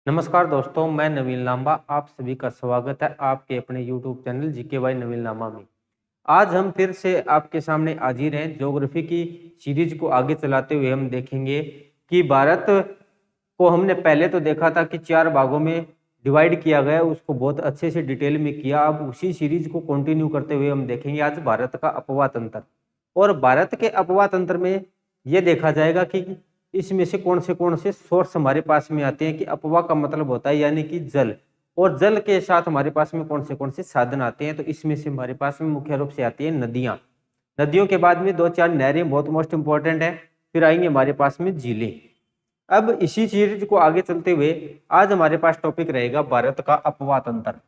नमस्कार दोस्तों, मैं नवीन लांबा। आप सभी का स्वागत है आपके अपने YouTube चैनल जीके बाई नवीन लांबा में। आज हम फिर से आपके सामने हाजिर हैं। ज्योग्राफी की सीरीज को आगे चलाते हुए हम देखेंगे कि भारत को हमने पहले तो देखा था कि 4 भागों में डिवाइड किया गया, उसको बहुत अच्छे से डिटेल में किया। अब उसी सीरीज को कंटिन्यू करते हुए हम देखेंगे आज भारत का अपवाह तंत्र। और भारत के अपवाह तंत्र में यह देखा जाएगा कि इसमें से कौन से सोर्स हमारे पास में आते हैं कि अपवाह का मतलब होता है यानी कि जल, और जल के साथ हमारे पास में कौन से साधन आते हैं। तो इसमें से हमारे पास में मुख्य रूप से आती है नदियां। नदियों के बाद में 2-4 नहरें बहुत मोस्ट इंपॉर्टेंट है, फिर आएंगे हमारे पास में झीलें। अब इसी सीरीज को आगे चलते हुए आज हमारे पास टॉपिक रहेगा भारत का अपवाह तंत्र।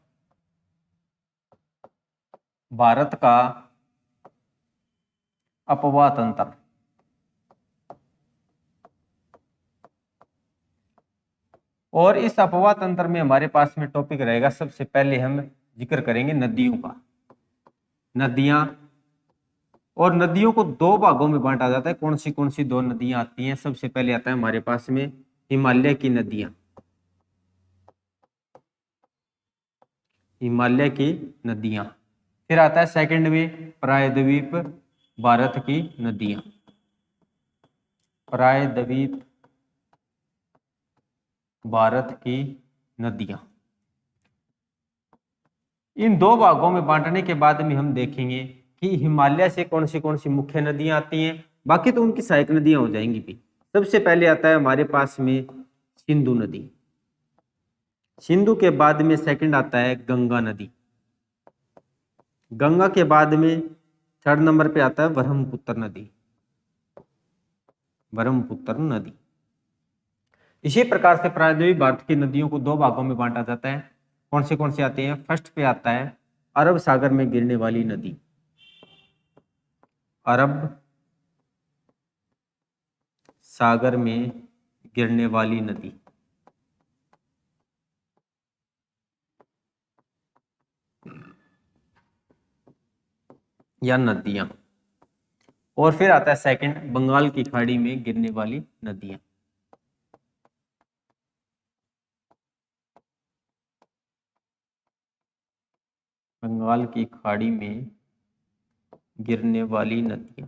भारत का अपवाह तंत्र। और इस अपवाह तंत्र में हमारे पास में टॉपिक रहेगा, सबसे पहले हम जिक्र करेंगे नदियों का। नदियां, और नदियों को 2 भागों में बांटा जाता है। कौन सी 2 नदियां आती हैं? सबसे पहले आता है हमारे पास में हिमालय की नदियां। हिमालय की नदियां। फिर आता है सेकंड में प्रायद्वीप भारत की नदियां। प्रायद्वीप भारत की नदियां। इन 2 भागों में बांटने के बाद में हम देखेंगे कि हिमालय से कौन सी मुख्य नदियां आती हैं, बाकी तो उनकी सहायक नदियां हो जाएंगी भी। सबसे पहले आता है हमारे पास में सिंधु नदी। सिंधु के बाद में सेकंड आता है गंगा नदी। गंगा के बाद में थर्ड नंबर पे आता है ब्रह्मपुत्र नदी। ब्रह्मपुत्र नदी। इसी प्रकार से प्रायद्वीप भारत की नदियों को 2 भागों में बांटा जाता है। कौन से आते हैं? फर्स्ट पे आता है अरब सागर में गिरने वाली नदी। अरब सागर में गिरने वाली नदी या नदियां। और फिर आता है सेकंड बंगाल की खाड़ी में गिरने वाली नदियां। बंगाल की खाड़ी में गिरने वाली नदियां।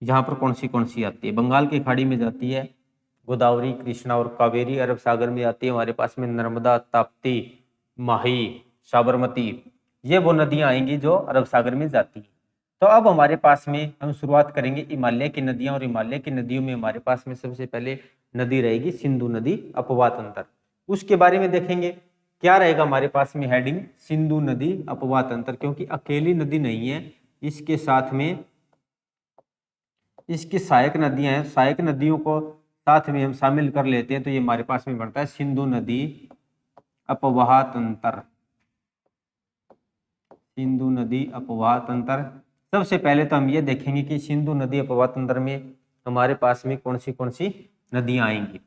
यहाँ पर कौन सी आती है? बंगाल की खाड़ी में जाती है गोदावरी, कृष्णा और कावेरी। अरब सागर में आती है हमारे पास में नर्मदा, ताप्ती, माही, साबरमती। ये वो नदियां आएंगी जो अरब सागर में जाती है। तो अब हमारे पास में हम शुरुआत करेंगे हिमालय की नदियां, और हिमालय की नदियों में हमारे पास में सबसे पहले नदी रहेगी सिंधु नदी अपवाह तंत्र। उसके बारे में देखेंगे क्या रहेगा हमारे पास में हेडिंग, सिंधु नदी अपवाह तंत्र। क्योंकि अकेली नदी नहीं है, इसके साथ में इसकी सहायक नदियां हैं। सहायक नदियों को साथ में हम शामिल कर लेते हैं तो ये हमारे पास में बनता है सिंधु नदी अपवाह तंत्र। सिंधु नदी अपवाह तंत्र। सबसे पहले तो हम ये देखेंगे कि सिंधु नदी अपवाह तंत्र में हमारे पास में कौन सी नदियां आएंगी।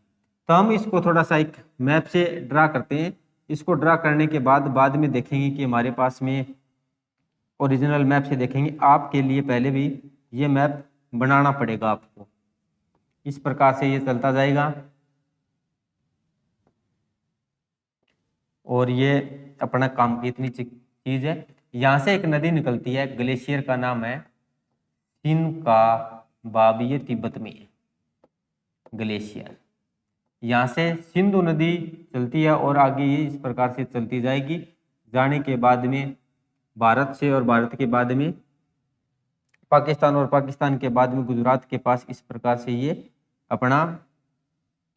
तो हम इसको थोड़ा सा एक मैप से ड्रा करते हैं। इसको ड्रा करने के बाद में देखेंगे कि हमारे पास में ओरिजिनल मैप से देखेंगे। आपके लिए पहले भी ये मैप बनाना पड़ेगा आपको। इस प्रकार से ये चलता जाएगा, और ये अपना काम की इतनी चीज है। यहां से एक नदी निकलती है, ग्लेशियर का नाम है सिनकाबाब, ये तिब्बत में है ग्लेशियर। यहाँ से सिंधु नदी चलती है और आगे ये इस प्रकार से चलती जाएगी, जाने के बाद में भारत से, और भारत के बाद में पाकिस्तान, और पाकिस्तान के बाद में गुजरात के पास, इस प्रकार से ये अपना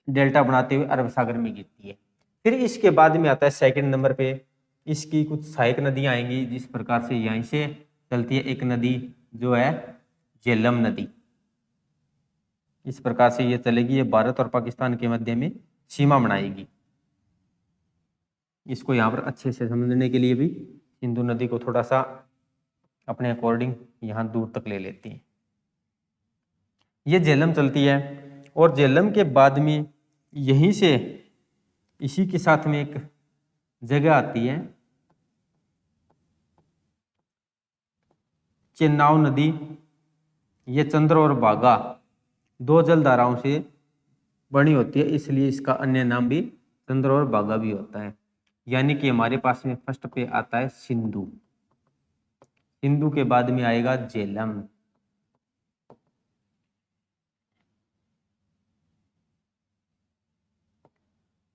डेल्टा बनाते हुए अरब सागर में गिरती है। फिर इसके बाद में आता है सेकंड नंबर पे इसकी कुछ सहायक नदियां आएंगी, जिस प्रकार से यहीं से चलती है एक नदी जो है झेलम नदी। इस प्रकार से ये चलेगी, ये भारत और पाकिस्तान के मध्य में सीमा बनाएगी। इसको यहाँ पर अच्छे से समझने के लिए भी सिंधु नदी को थोड़ा सा अपने अकॉर्डिंग यहाँ दूर तक ले लेती है। ये झेलम चलती है, और झेलम के बाद में यहीं से इसी के साथ में एक जगह आती है चेनाब नदी, ये चंद्र और भागा दो जलधाराओं से बनी होती है, इसलिए इसका अन्य नाम भी चंद्र और भागा भी होता है। यानी कि हमारे पास में फर्स्ट पे आता है सिंधु, सिंधु के बाद में आएगा झेलम,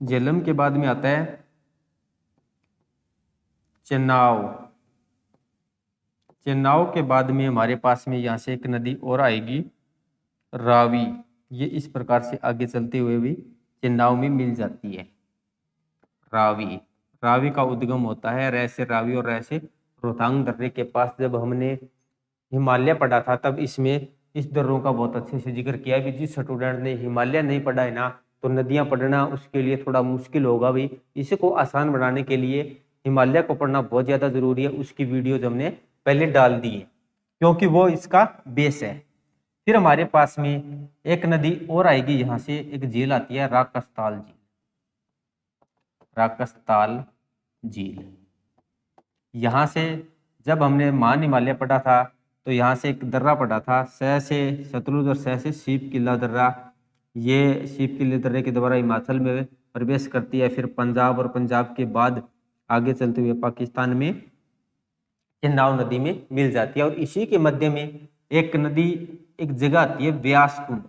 झेलम के बाद में आता है चेनाब, चेनाब के बाद में हमारे पास में यहाँ से एक नदी और आएगी रावी। ये इस प्रकार से आगे चलते हुए भी चेनाब में मिल जाती है रावी। रावी का उद्गम होता है रै से रावी और रै से रोहतांग दर्रे के पास। जब हमने हिमालय पढ़ा था तब इसमें इस दर्रों का बहुत अच्छे से जिक्र किया है। जिस स्टूडेंट ने हिमालय नहीं पढ़ा है ना, तो नदियां पढ़ना उसके लिए थोड़ा मुश्किल होगा भी। इसी को आसान बनाने के लिए हिमालय को पढ़ना बहुत ज़्यादा जरूरी है। उसकी वीडियोज हमने पहले डाल दी है क्योंकि वो इसका बेस है। फिर हमारे पास में एक नदी और आएगी, यहाँ से एक झील आती है राकसताल झील, राकसताल झील। यहाँ से जब हमने मान हिमालय पढ़ा था तो यहाँ से एक दर्रा पड़ा था, सह से सतलुज और सह से सीप किला दर्रा। ये सीप किले दर्रे के द्वारा हिमाचल में प्रवेश करती है, फिर पंजाब और पंजाब के बाद आगे चलते हुए पाकिस्तान में चेनाब नदी में मिल जाती है। और इसी के मध्य में एक नदी, एक जगह आती है व्यास कुंड,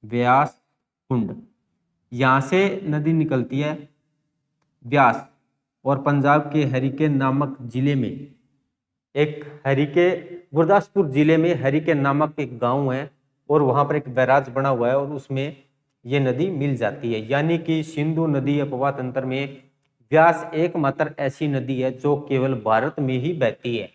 व्यास कुंड। यहाँ से नदी निकलती है व्यास, और पंजाब के हरिके नामक जिले में एक हरिके, गुरदासपुर जिले में हरिके नामक एक गांव है और वहां पर एक बैराज बना हुआ है और उसमें ये नदी मिल जाती है। यानी कि सिंधु नदी अपवाह तंत्र में व्यास एकमात्र ऐसी नदी है जो केवल भारत में ही बहती है।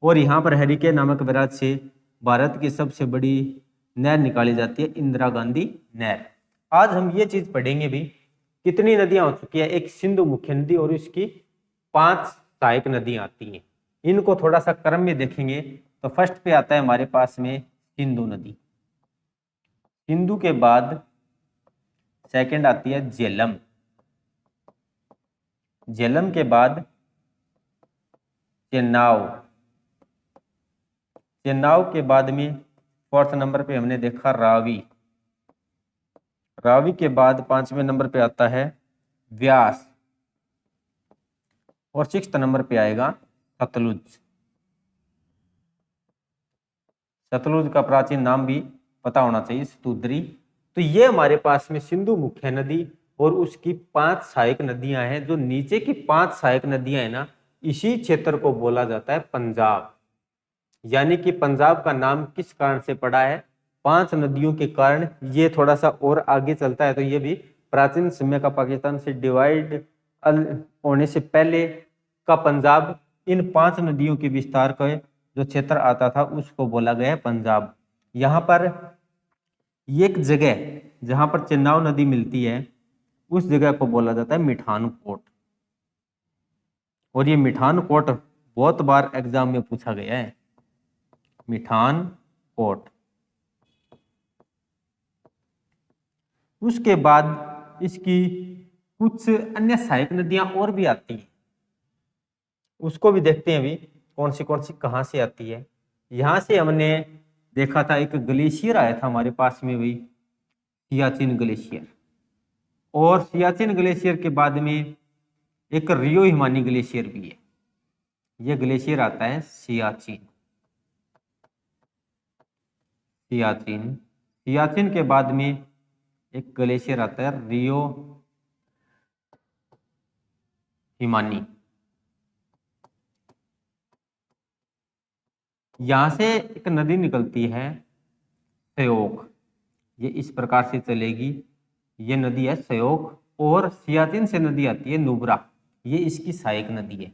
और यहाँ पर हरिके नामक बैराज से भारत की सबसे बड़ी नहर निकाली जाती है, इंदिरा गांधी नहर। आज हम ये चीज पढ़ेंगे भी, कितनी नदियां हो चुकी है। एक सिंधु मुख्य नदी और इसकी 5 सहायक नदियां आती हैं। इनको थोड़ा सा क्रम में देखेंगे तो फर्स्ट पे आता है हमारे पास में सिंधु नदी, सिंधु के बाद सेकंड आती है झेलम, झेलम के बाद चेनाब, चेनाब के बाद में 4th नंबर पे हमने देखा रावी, रावी के बाद 5वें नंबर पे आता है व्यास, और 6th नंबर पे आएगा सतलुज। सतलुज का प्राचीन नाम भी पता होना चाहिए, सतुद्री। तो ये हमारे पास में सिंधु मुख्य नदी और उसकी 5 सहायक नदियां हैं। जो नीचे की 5 सहायक नदियां हैं ना, इसी क्षेत्र को बोला जाता है पंजाब। यानी कि पंजाब का नाम किस कारण से पड़ा है, 5 नदियों के कारण। ये थोड़ा सा और आगे चलता है तो ये भी प्राचीन समय का पाकिस्तान से डिवाइड होने से पहले का पंजाब, इन 5 नदियों के विस्तार का जो क्षेत्र आता था उसको बोला गया है पंजाब। यहाँ पर एक जगह जहां पर चेनाब नदी मिलती है उस जगह को बोला जाता है मिठानकोट। और ये मिठानकोट बहुत बार एग्जाम में पूछा गया है, मिठानकोट। उसके बाद इसकी कुछ अन्य सहायक नदियां और भी आती हैं, उसको भी देखते हैं अभी कौन सी कहां से आती है। यहां से हमने देखा था एक ग्लेशियर आया था हमारे पास में भी, सियाचिन ग्लेशियर। और सियाचिन ग्लेशियर के बाद में एक रियो हिमानी ग्लेशियर भी है। यह ग्लेशियर आता है सियाचिन, सियाचिन। सियाचिन के बाद में एक ग्लेशियर आता है रियो हिमानी। यहां से एक नदी निकलती है श्योक, ये इस प्रकार से चलेगी। ये नदी है श्योक। और सियाचिन से नदी आती है नुब्रा, ये इसकी सहायक नदी है।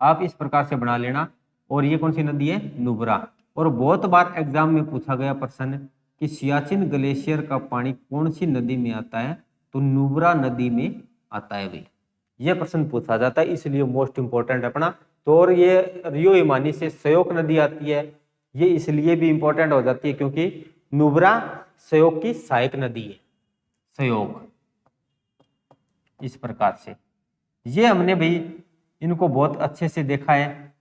आप इस प्रकार से बना लेना। और ये कौन सी नदी है, नुब्रा। और बहुत बार एग्जाम में पूछा गया प्रश्न कि सियाचिन ग्लेशियर का पानी कौन सी नदी में आता है, तो नुब्रा नदी में आता है भाई। ये प्रश्न पूछा जाता है, इसलिए मोस्ट इंपोर्टेंट अपना। तो और ये रियो हिमानी से श्योक नदी आती है, ये इसलिए भी इंपॉर्टेंट हो जाती है क्योंकि नुब्रा श्योक की सहायक नदी है, श्योक। इस प्रकार से ये हमने भी इनको बहुत अच्छे से देखा है।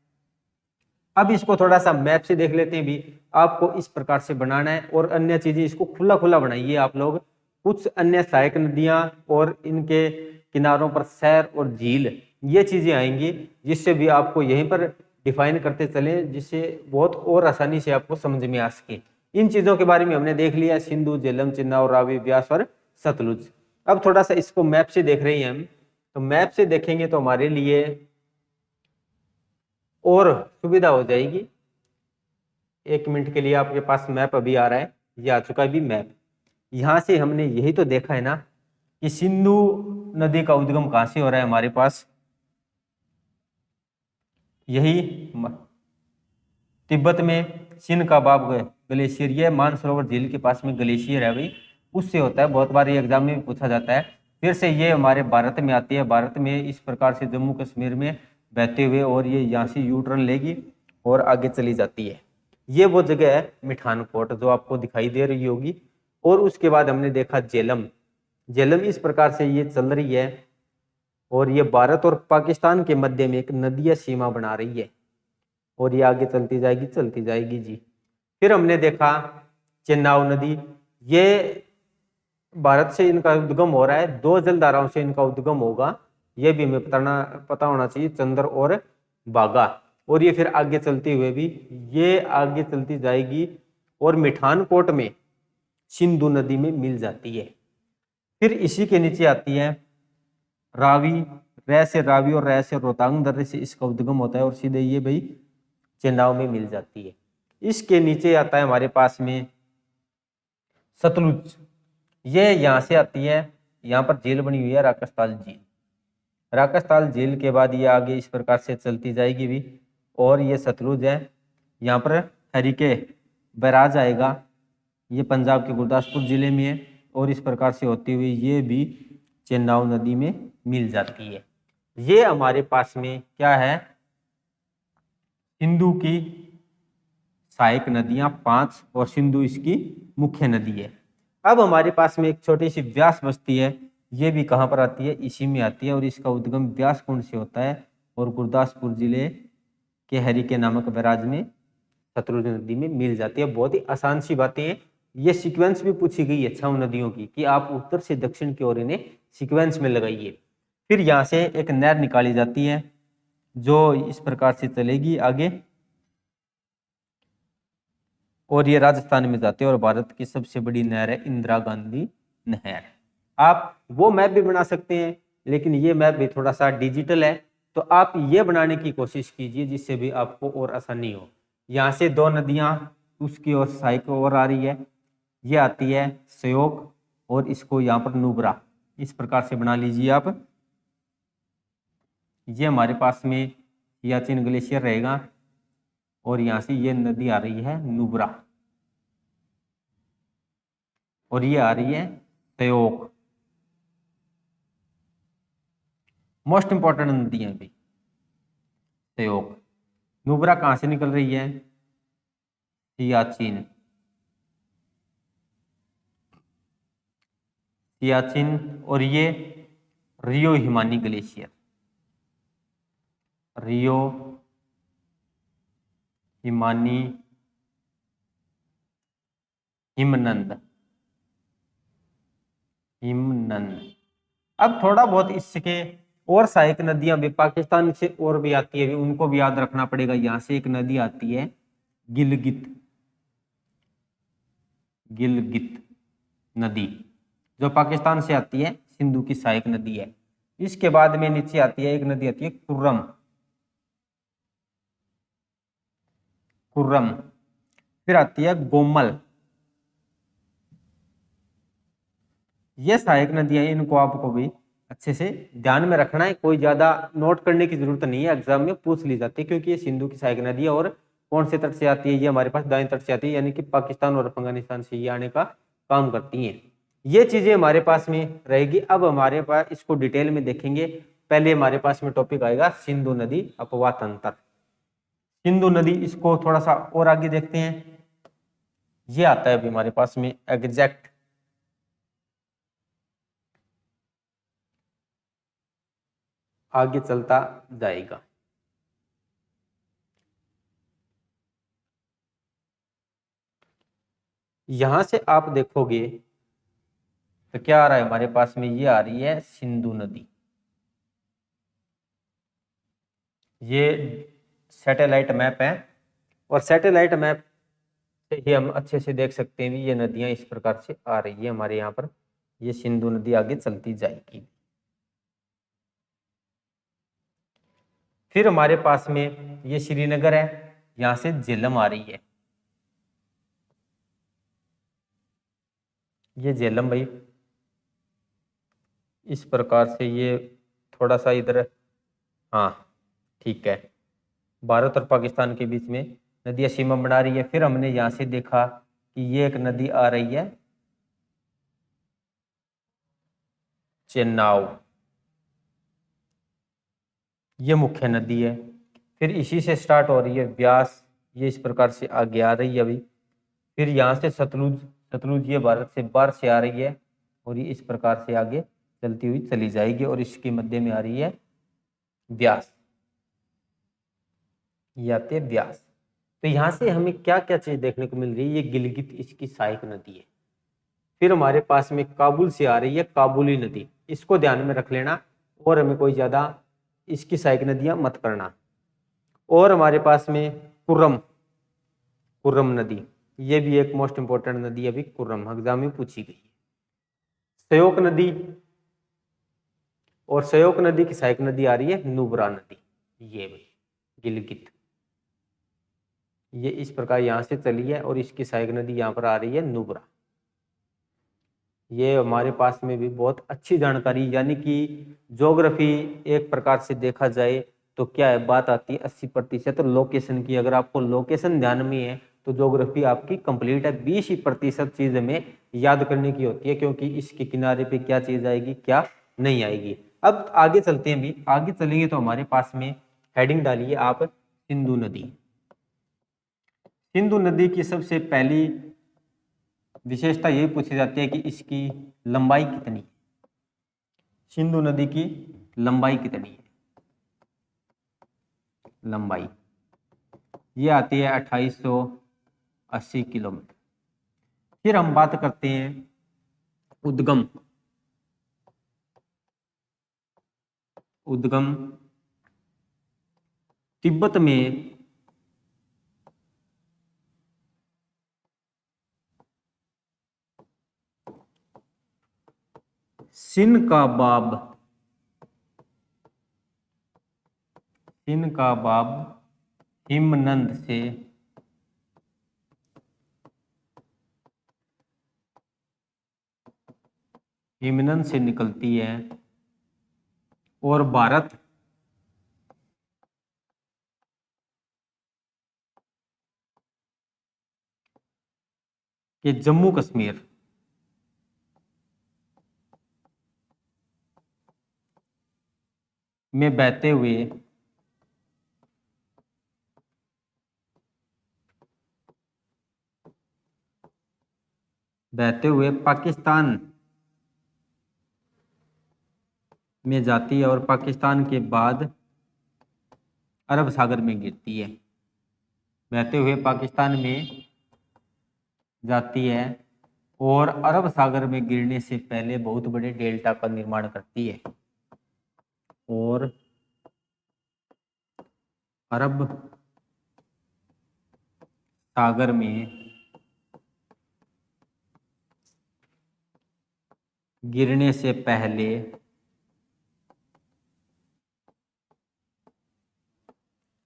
अब इसको थोड़ा सा मैप से देख लेते हैं भी। आपको इस प्रकार से बनाना है और अन्य चीजें इसको खुला खुला बनाइए आप लोग। कुछ अन्य सहायक नदियां और इनके किनारों पर शहर और झील, ये चीजें आएंगी जिससे भी आपको यहीं पर डिफाइन करते चले, जिससे बहुत और आसानी से आपको समझ में आ सके। इन चीजों के बारे में हमने देख लिया, सिंधु, झेलम, चिनाब, रावी, ब्यास और सतलुज। अब थोड़ा सा इसको मैप से देख रहे हैं हम, तो मैप से देखेंगे तो हमारे लिए और सुविधा हो जाएगी। 1 मिनट के लिए आपके पास मैप अभी आ रहा है, ये आ चुका है भी मैप। यहां से हमने यही तो देखा है ना कि सिंधु नदी का उद्गम कहां से हो रहा है हमारे पास, यही तिब्बत में सिनकाबाब ग्लेशियर, ये मानसरोवर झील के पास में ग्लेशियर है भाई, उससे होता है। बहुत बार ये एग्जाम में भी पूछा जाता है। फिर से ये हमारे भारत में आती है, भारत में इस प्रकार से जम्मू कश्मीर में बहते हुए, और ये यहाँ से यू टर्न लेगी और आगे चली जाती है। ये वो जगह है मिठानकोट जो आपको दिखाई दे रही होगी। और उसके बाद हमने देखा झेलम। झेलम इस प्रकार से ये चल रही है और ये भारत और पाकिस्तान के मध्य में एक नदिया सीमा बना रही है, और ये आगे चलती जाएगी जी। फिर हमने देखा चेनाब नदी, ये भारत से इनका उद्गम हो रहा है, 2 जलधाराओं से इनका उद्गम होगा, ये भी हमें पता होना चाहिए, चंद्र और बागा। और ये फिर आगे चलते हुए भी ये आगे चलती जाएगी और मिठानकोट में सिंधु नदी में मिल जाती है। फिर इसी के नीचे आती है रावी, रै से रावी और रै से रोहतांग दर्रे से इसका उद्गम होता है और सीधे ये भाई चेनाब में मिल जाती है। इसके नीचे आता है हमारे पास में सतलुज, ये यहाँ से आती है, यहाँ पर झील बनी हुई है राकसताल झील। राकसताल झील के बाद ये आगे इस प्रकार से चलती जाएगी भी, और ये सतलुज है, यहाँ पर हरिके बैराज आएगा, ये पंजाब के गुरदासपुर जिले में है, और इस प्रकार से होती हुई ये भी चेनाब नदी में मिल जाती है। ये हमारे पास में क्या है, सिंधु की सहायक नदियां 5 और सिंधु इसकी मुख्य नदी है। अब हमारे पास में एक छोटी सी व्यास बस्ती है, ये भी कहाँ पर आती है, इसी में आती है, और इसका उद्गम व्यास कुंड से होता है और गुरदासपुर जिले के हरिके नामक बैराज में सतलुज नदी में मिल जाती है। बहुत ही आसान सी बातें हैं। ये सीक्वेंस भी पूछी गई है 6 नदियों की कि आप उत्तर से दक्षिण की ओर इन्हें सीक्वेंस में लगाइए। फिर यहाँ से एक नहर निकाली जाती है जो इस प्रकार से चलेगी आगे, और ये राजस्थान में जाते हैं, और भारत की सबसे बड़ी नहर है इंदिरा गांधी नहर। आप वो मैप भी बना सकते हैं, लेकिन ये मैप भी थोड़ा सा डिजिटल है, तो आप ये बनाने की कोशिश कीजिए जिससे भी आपको और आसानी हो। यहाँ से 2 नदियाँ उसकी ओर सहायक ओर आ रही है, ये आती है श्योक, और इसको यहाँ पर नुब्रा, इस प्रकार से बना लीजिए आप। ये हमारे पास में सियाचिन ग्लेशियर रहेगा, और यहाँ से ये नदी आ रही है नुब्रा, और ये आ रही है श्योक। मोस्ट इंपॉर्टेंट नदी है भी श्योक। नुब्रा कहाँ से निकल रही है, सियाचिन, सियाचिन, और ये रियो हिमानी ग्लेशियर, रियो हिमानी हिमनंद, हिमनंद। अब थोड़ा बहुत इसके और सहायक नदियां भी पाकिस्तान से और भी आती है, उनको भी याद रखना पड़ेगा। यहां से एक नदी आती है गिलगित, गिलगित नदी, जो पाकिस्तान से आती है, सिंधु की सहायक नदी है। इसके बाद में नीचे आती है एक नदी आती है कुर्रम, कुर्रम। फिर आती है गोमल। ये सहायक नदियां, इनको आपको भी अच्छे से ध्यान में रखना है, कोई ज्यादा नोट करने की जरूरत नहीं है, एग्जाम में पूछ ली जाती है, क्योंकि ये सिंधु की सहायक नदी है। और कौन से तट से आती है, ये हमारे पास दाएं तट से आती है, यानी कि पाकिस्तान और अफगानिस्तान से ये आने का काम करती हैं। ये चीजें हमारे पास में रहेगी। अब हमारे पास इसको डिटेल में देखेंगे। पहले हमारे पास में टॉपिक आएगा सिंधु नदी अपवाह तंत्र। सिंधु नदी, इसको थोड़ा सा और आगे देखते हैं। ये आता है अभी हमारे पास में एग्जैक्ट, आगे चलता जाएगा। यहां से आप देखोगे तो क्या आ रहा है हमारे पास में, ये आ रही है सिंधु नदी। ये सैटेलाइट मैप है और सैटेलाइट मैप से ही हम अच्छे से देख सकते हैं ये नदियां इस प्रकार से आ रही है हमारे यहाँ पर। ये सिंधु नदी आगे चलती जाएगी। फिर हमारे पास में ये श्रीनगर है, यहां से झेलम आ रही है। ये झेलम भाई इस प्रकार से, ये थोड़ा सा इधर, हाँ ठीक है, भारत और पाकिस्तान के बीच में नदियां सीमा बना रही है। फिर हमने यहां से देखा कि ये एक नदी आ रही है चेनाब, ये मुख्य नदी है। फिर इसी से स्टार्ट हो रही है व्यास, ये इस प्रकार से आगे आ रही है अभी। फिर यहाँ से सतलुज, सतलुज ये भारत से बाहर से आ रही है और ये इस प्रकार से आगे चलती हुई चली जाएगी और इसके मध्य में आ रही है व्यास, ये आती है व्यास। तो यहाँ से हमें क्या क्या चीज देखने को मिल रही है, ये गिलगित इसकी सहायक नदी है। फिर हमारे पास में काबुल से आ रही है काबुली नदी, इसको ध्यान में रख लेना और हमें कोई ज्यादा इसकी सहायक नदियां मत करना। और हमारे पास में कुर्रम, कुर्रम नदी, ये भी एक मोस्ट इंपोर्टेंट नदी अभी कुर्रम एग्जाम में पूछी गई है। सयोक नदी, और सयोक नदी की सहायक नदी आ रही है नुब्रा नदी, ये भाई गिलगित, ये इस प्रकार यहां से चली है और इसकी सहायक नदी यहाँ पर आ रही है नुब्रा। ये हमारे पास में भी बहुत अच्छी जानकारी, यानी कि ज्योग्राफी एक प्रकार से देखा जाए तो क्या है, बात आती है 80% लोकेशन की। अगर आपको लोकेशन ध्यान में है तो ज्योग्राफी आपकी कंप्लीट है। 20% चीज हमें याद करने की होती है, क्योंकि इसके किनारे पे क्या चीज आएगी क्या नहीं आएगी। अब आगे चलते हैं, भी आगे चलेंगे तो हमारे पास में हेडिंग डालिए आप सिंधु नदी। सिंधु नदी की सबसे पहली विशेषता यही पूछी जाती है कि इसकी लंबाई कितनी है, सिंधु नदी की लंबाई कितनी है। लंबाई ये आती है 2880 किलोमीटर। फिर हम बात करते हैं उद्गम। उद्गम तिब्बत में सिनकाबाब, सिनकाबाब हिमनद से निकलती है और भारत के जम्मू कश्मीर में बहते हुए पाकिस्तान में जाती है और पाकिस्तान के बाद अरब सागर में गिरती है। बहते हुए पाकिस्तान में जाती है और अरब सागर में गिरने से पहले बहुत बड़े डेल्टा का निर्माण करती है और अरब सागर में गिरने से पहले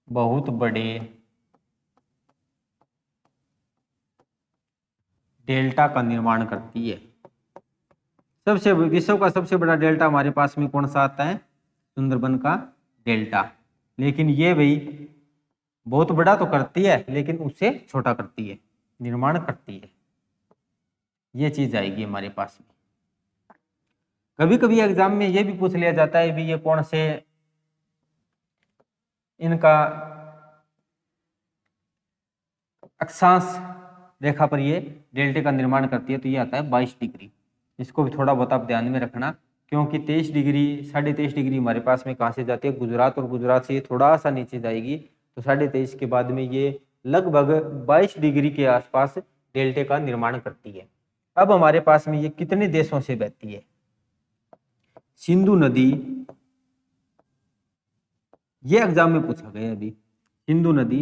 बहुत बड़े डेल्टा का निर्माण करती है। सबसे विश्व का सबसे बड़ा डेल्टा हमारे पास में कौन सा आता है, सुंदरबन का डेल्टा। लेकिन ये भाई बहुत बड़ा तो करती है लेकिन उससे छोटा करती है, निर्माण करती है। ये चीज आएगी हमारे पास में। कभी कभी एग्जाम में ये भी पूछ लिया जाता है भी ये कौन से इनका अक्षांश रेखा पर ये डेल्टे का निर्माण करती है, तो ये आता है 22 डिग्री। इसको भी थोड़ा बहुत आप ध्यान में रखना, क्योंकि 23 डिग्री 23.5 डिग्री हमारे पास में कहाँ से जाती है, गुजरात, और गुजरात से ये थोड़ा सा नीचे जाएगी तो 23.5 के बाद में ये लगभग 22 डिग्री के आसपास डेल्टे का निर्माण करती है। अब हमारे पास में ये कितने देशों से बहती है? सिंधु नदी, ये एग्जाम में पूछा गया अभी। सिंधु नदी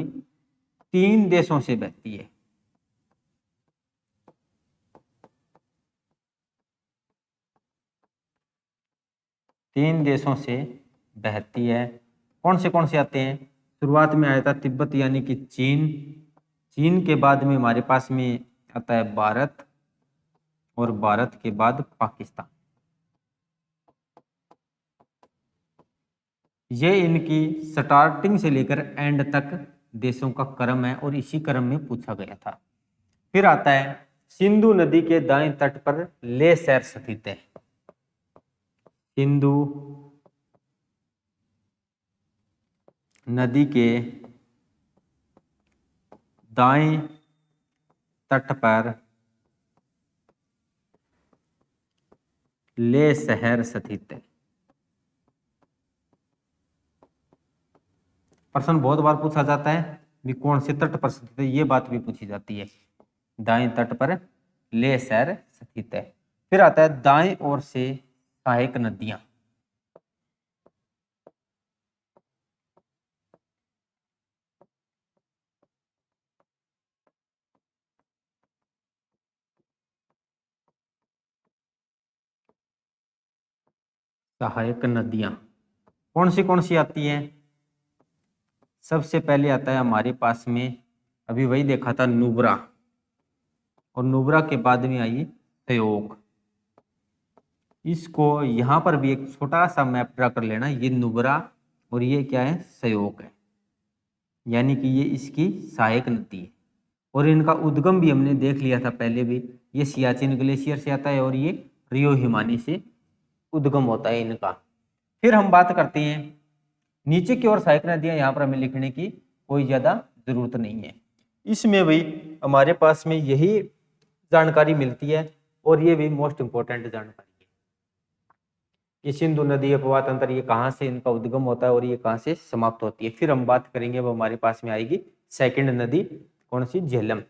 3 देशों से बहती है। तीन देशों से बहती है। कौन से आते हैं? शुरुआत में आया था तिब्बत यानी कि चीन। चीन के बाद में हमारे पास में आता है भारत, और भारत के बाद पाकिस्तान। ये इनकी स्टार्टिंग से लेकर एंड तक देशों का क्रम है, और इसी क्रम में पूछा गया था। फिर आता है सिंधु नदी के दाएं तट पर ले शहर स्थित है। सिंधु नदी के दाएं तट पर ले शहर स्थित है। प्रश्न बहुत बार पूछा जाता है भी कौन से तट पर स्थित है, ये बात भी पूछी जाती है। दाएं तट पर ले शहर स्थित है। फिर आता है दाएं ओर से सहायक नदियां। सहायक नदियां कौन सी आती हैं? सबसे पहले आता है हमारे पास में, अभी वही देखा था, नुब्रा, और नुब्रा के बाद में आई श्योक। इसको यहां पर भी एक छोटा सा मैप ड्रा कर लेना। ये नुब्रा और ये क्या है? श्योक है, यानी कि ये इसकी सहायक नदी है। और इनका उद्गम भी हमने देख लिया था पहले भी, ये सियाचिन ग्लेशियर से आता है और ये रियो हिमानी से उद्गम होता है इनका। फिर हम बात करते हैं नीचे की ओर सहायक नदियां, यहाँ पर हमें लिखने की कोई ज्यादा जरूरत नहीं है। इसमें भी हमारे पास में यही जानकारी मिलती है, और ये भी मोस्ट इंपोर्टेंट जानकारी है कि सिंधु नदी अपवाह तंत्र ये कहाँ से इनका उद्गम होता है और ये कहाँ से समाप्त होती है। फिर हम बात करेंगे, वो हमारे पास में आएगी सेकंड नदी, कौन सी? झेलम।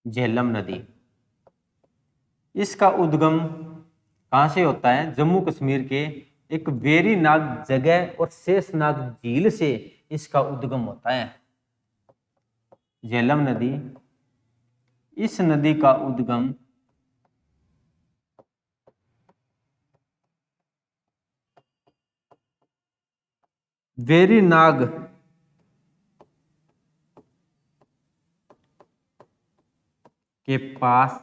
झेलम नदी, इसका उद्गम कहाँ से होता है? जम्मू कश्मीर के एक वेरीनाग जगह और शेषनाग झील से इसका उद्गम होता है। झेलम नदी, इस नदी का उद्गम वेरीनाग के पास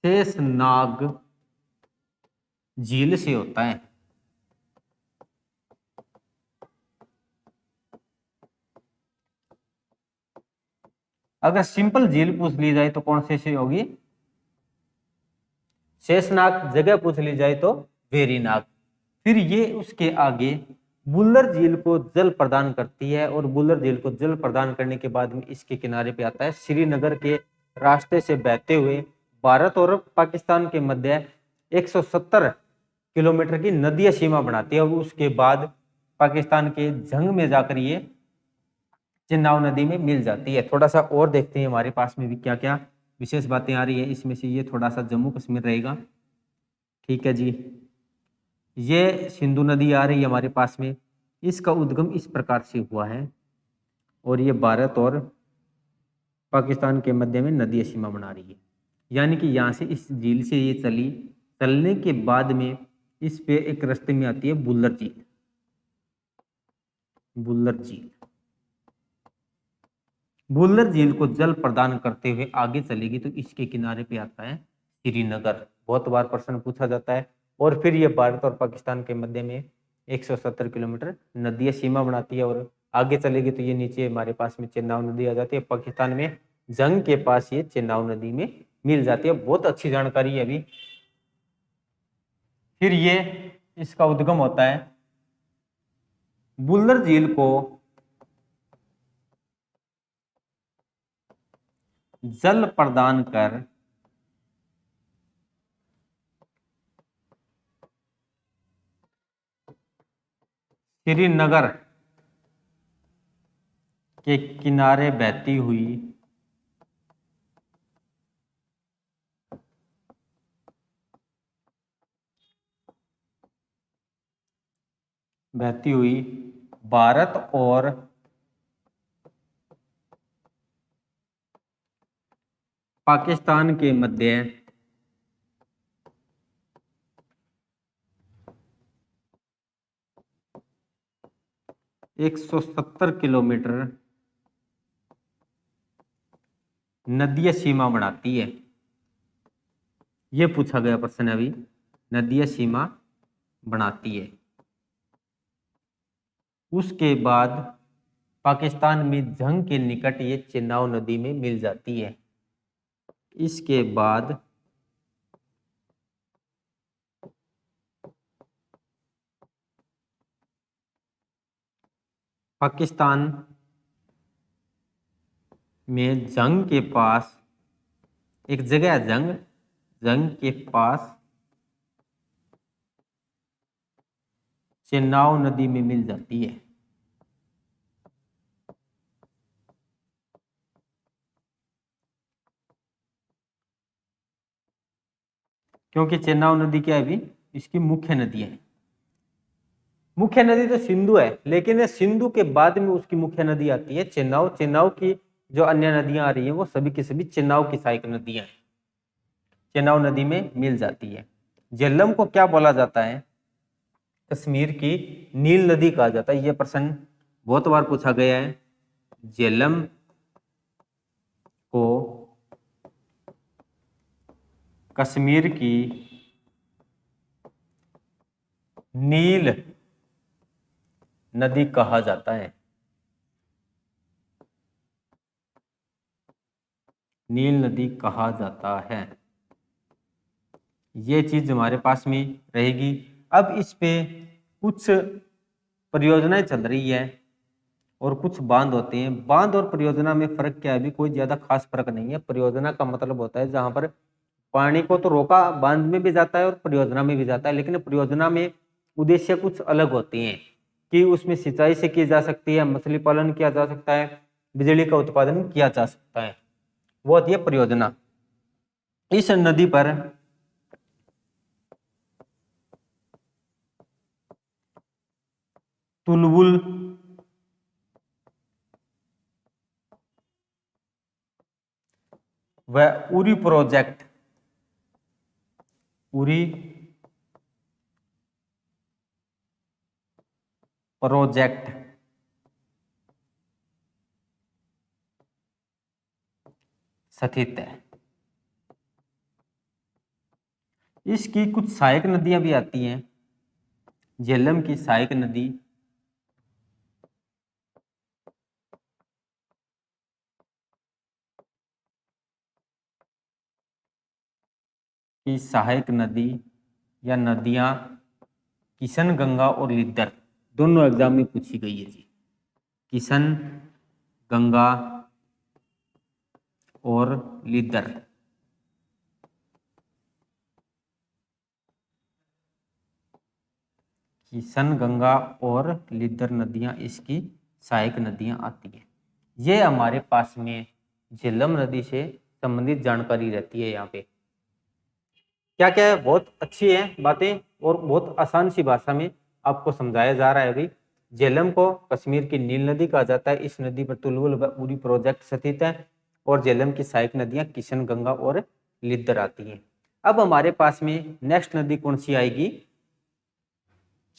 शेषनाग झील से होता है। अगर सिंपल झील पूछ ली जाए तो कौन से होगी? शेषनाग। जगह पूछ ली जाए तो वेरीनाग। फिर ये उसके आगे बुल्लर झील को जल प्रदान करती है, और बुल्लर झील को जल प्रदान करने के बाद में इसके किनारे पे आता है श्रीनगर के रास्ते से बहते हुए भारत और पाकिस्तान के मध्य 170 किलोमीटर की नदीय सीमा बनाती है। और उसके बाद पाकिस्तान के जंग में जाकर ये चेनाब नदी में मिल जाती है। थोड़ा सा और देखते हैं हमारे पास में भी क्या क्या विशेष बातें आ रही है। इसमें से ये थोड़ा सा जम्मू कश्मीर रहेगा, ठीक है जी। ये सिंधु नदी आ रही है हमारे पास में, इसका उद्गम इस प्रकार से हुआ है, और ये भारत और पाकिस्तान के मध्य में नदी सीमा बना रही है। यानी कि यहाँ से इस झील से ये चलने के बाद में इस पे एक रास्ते में आती है बुल्लर झील। बुल्लर झील, बुल्लर झील को जल प्रदान करते हुए आगे चलेगी तो इसके किनारे पे आता है श्रीनगर। बहुत बार प्रश्न पूछा जाता है। और फिर ये भारत और पाकिस्तान के मध्य में 170 किलोमीटर नदी सीमा बनाती है, और आगे चलेगी तो ये नीचे हमारे पास में चेनाब नदी आ जाती है। पाकिस्तान में जंग के पास ये चेनाब नदी में मिल जाती है। बहुत अच्छी जानकारी है अभी। फिर ये इसका उद्गम होता है बुल्लर झील को जल प्रदान कर श्रीनगर के किनारे बहती हुई भारत और पाकिस्तान के मध्य 170 किलोमीटर नदीय सीमा बनाती है। ये पूछा गया प्रश्न अभी, नदीय सीमा बनाती है। उसके बाद पाकिस्तान में जंग के निकट ये चेनाब नदी में मिल जाती है। इसके बाद पाकिस्तान में जंग के पास एक जगह है, जंग के पास चेनाब नदी में मिल जाती है। क्योंकि चेनाब नदी क्या है अभी, इसकी मुख्य नदी है। मुख्य नदी तो सिंधु है, लेकिन सिंधु के बाद में उसकी मुख्य नदी आती है चेनाब। चेनाब की जो अन्य नदियां आ रही हैं वो सभी की सभी चेनाब की सहायक नदियां हैं, चेनाब नदी में मिल जाती है। झेलम को क्या बोला जाता है? कश्मीर की नील नदी कहा जाता है। यह प्रश्न बहुत बार पूछा गया है। झेलम को कश्मीर की नील नदी कहा जाता है। नील नदी कहा जाता है। ये चीज हमारे पास में रहेगी। अब इस पे कुछ परियोजनाएं चल रही है और कुछ बांध होते हैं। बांध और परियोजना में फर्क क्या है? अभी कोई ज्यादा खास फर्क नहीं है। परियोजना का मतलब होता है जहां पर पानी को तो रोका बांध में भी जाता है और परियोजना में भी जाता है, लेकिन परियोजना में उद्देश्य कुछ अलग होते हैं कि उसमें सिंचाई से की जा सकती है, मछली पालन किया जा सकता है, बिजली का उत्पादन किया जा सकता है, वो होती है परियोजना। इस नदी पर तुलबुल व उरी प्रोजेक्ट स्थित है। इसकी कुछ सहायक नदियां भी आती हैं। झेलम की सहायक नदी या नदियां किशन गंगा और लिद्दर, दोनों एग्जाम में पूछी गई है जी। किशन गंगा और लिद्दर, किशन गंगा और लिद्दर नदियां इसकी सहायक नदियां आती हैं। ये हमारे पास में झेलम नदी से संबंधित जानकारी रहती है। यहाँ पे क्या क्या है, बहुत अच्छी है बातें और बहुत आसान सी भाषा में आपको समझाया जा रहा है। अभी झेलम को कश्मीर की नील नदी कहा जाता है। इस नदी पर तुलबुल व उरी प्रोजेक्ट स्थित है और झेलम की सहायक नदियां किशन गंगा और लिद्दर आती हैं। अब हमारे पास में नेक्स्ट नदी कौन सी आएगी?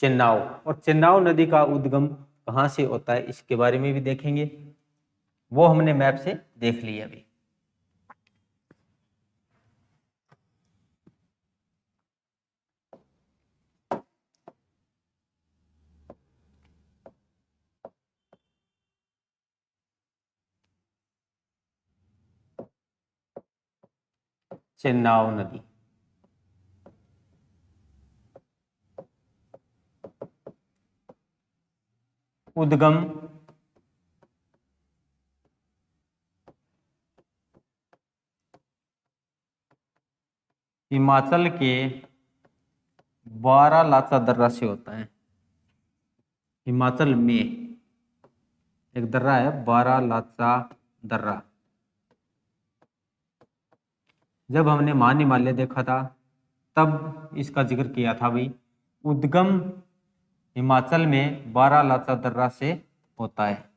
चेनाब। और चेनाब नदी का उद्गम कहाँ से होता है इसके बारे में भी देखेंगे। वो हमने मैप से देख लिया अभी। चेनाब नदी उद्गम हिमाचल के बारालाचा दर्रा से होता है। हिमाचल में एक दर्रा है बारालाचा दर्रा। जब हमने मान हिमालय देखा था तब इसका जिक्र किया था भाई। उद्गम हिमाचल में बारालाचा दर्रा से होता है।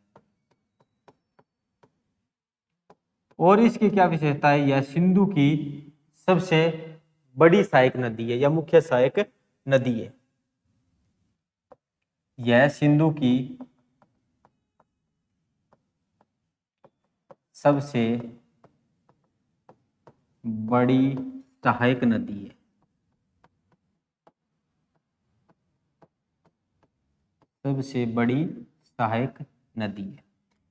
और इसकी क्या विशेषता है? यह सिंधु की सबसे बड़ी सहायक नदी है या मुख्य सहायक नदी है। यह सिंधु की सबसे बड़ी सहायक नदी है। सबसे बड़ी सहायक नदी है।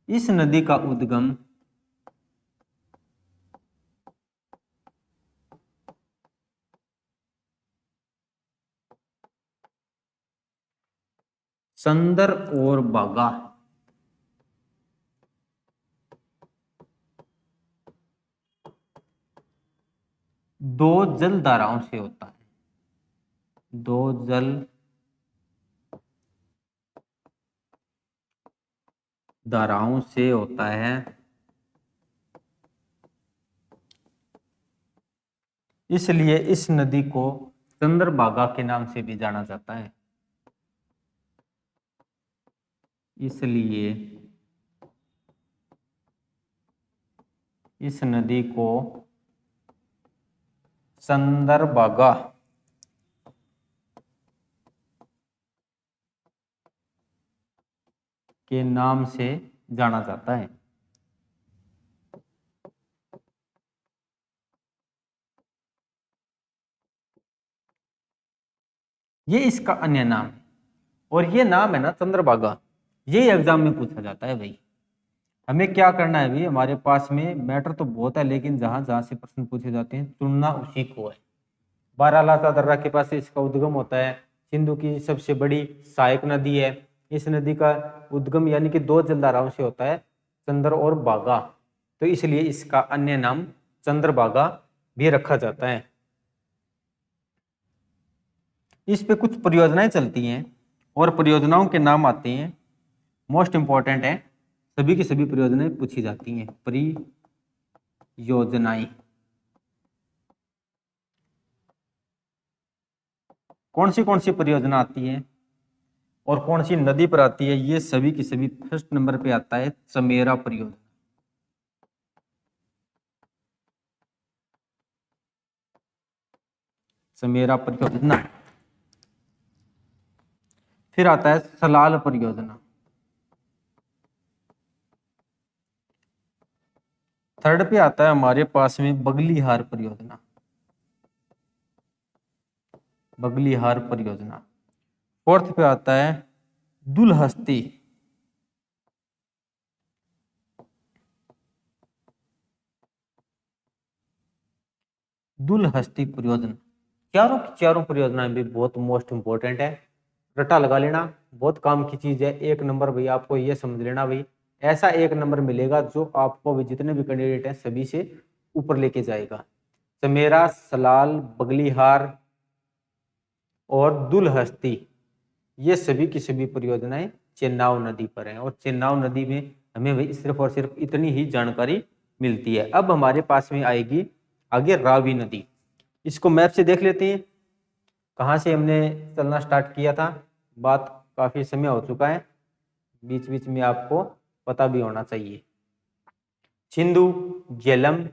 इस नदी का उद्गम संदर और बागा दो जल धाराओं से होता है। दो जल धाराओं से होता है। इसलिए इस नदी को चंद्रभागा के नाम से भी जाना जाता है। इसलिए इस नदी को चंद्रभागा के नाम से जाना जाता है। ये इसका अन्य नाम है। और ये नाम है ना चंद्रभागा, ये एग्जाम में पूछा जाता है भाई। हमें क्या करना है भाई, हमारे पास में मैटर तो बहुत है लेकिन जहां जहां से प्रश्न पूछे जाते हैं चुनना उसी को है। बारालाचा दर्रा के पास से इसका उद्गम होता है। सिंधु की सबसे बड़ी सहायक नदी है। इस नदी का उद्गम यानी कि दो जलधाराओं से होता है, चंद्र और बागा। तो इसलिए इसका अन्य नाम चंद्रभागा भी रखा जाता है। इस पे कुछ परियोजनाएं चलती हैं और परियोजनाओं के नाम आते हैं। मोस्ट इंपॉर्टेंट है, सभी की सभी परियोजनाएं पूछी जाती हैं। परियोजनाएं कौन सी परियोजना आती है और कौन सी नदी पर आती है? ये सभी की सभी फर्स्ट नंबर पे आता है चमेरा परियोजना। चमेरा परियोजना। फिर आता है सलाल परियोजना। थर्ड पे आता है हमारे पास में बगलीहार परियोजना। बगलीहार परियोजना। फोर्थ पे आता है दुलहस्ती। दुलहस्ती परियोजना। चारों की चारों परियोजनाएं भी बहुत मोस्ट इंपॉर्टेंट है। रट्टा लगा लेना, बहुत काम की चीज है। एक नंबर भाई आपको ये समझ लेना भाई, ऐसा एक नंबर मिलेगा जो आपको भी जितने भी कैंडिडेट हैं सभी से ऊपर लेके जाएगा। चमेरा, सलाल, बगलीहार और दुलहस्ती, ये सभी की सभी परियोजनाएं चेनाब नदी पर हैं। और चेनाब नदी में हमें भाई सिर्फ और सिर्फ इतनी ही जानकारी मिलती है। अब हमारे पास में आएगी आगे रावी नदी। इसको मैप से देख लेते हैं कहाँ से हमने चलना स्टार्ट किया था। बात काफी समय हो चुका है, बीच बीच में आपको पता भी होना चाहिए। सिंधु, झेलम,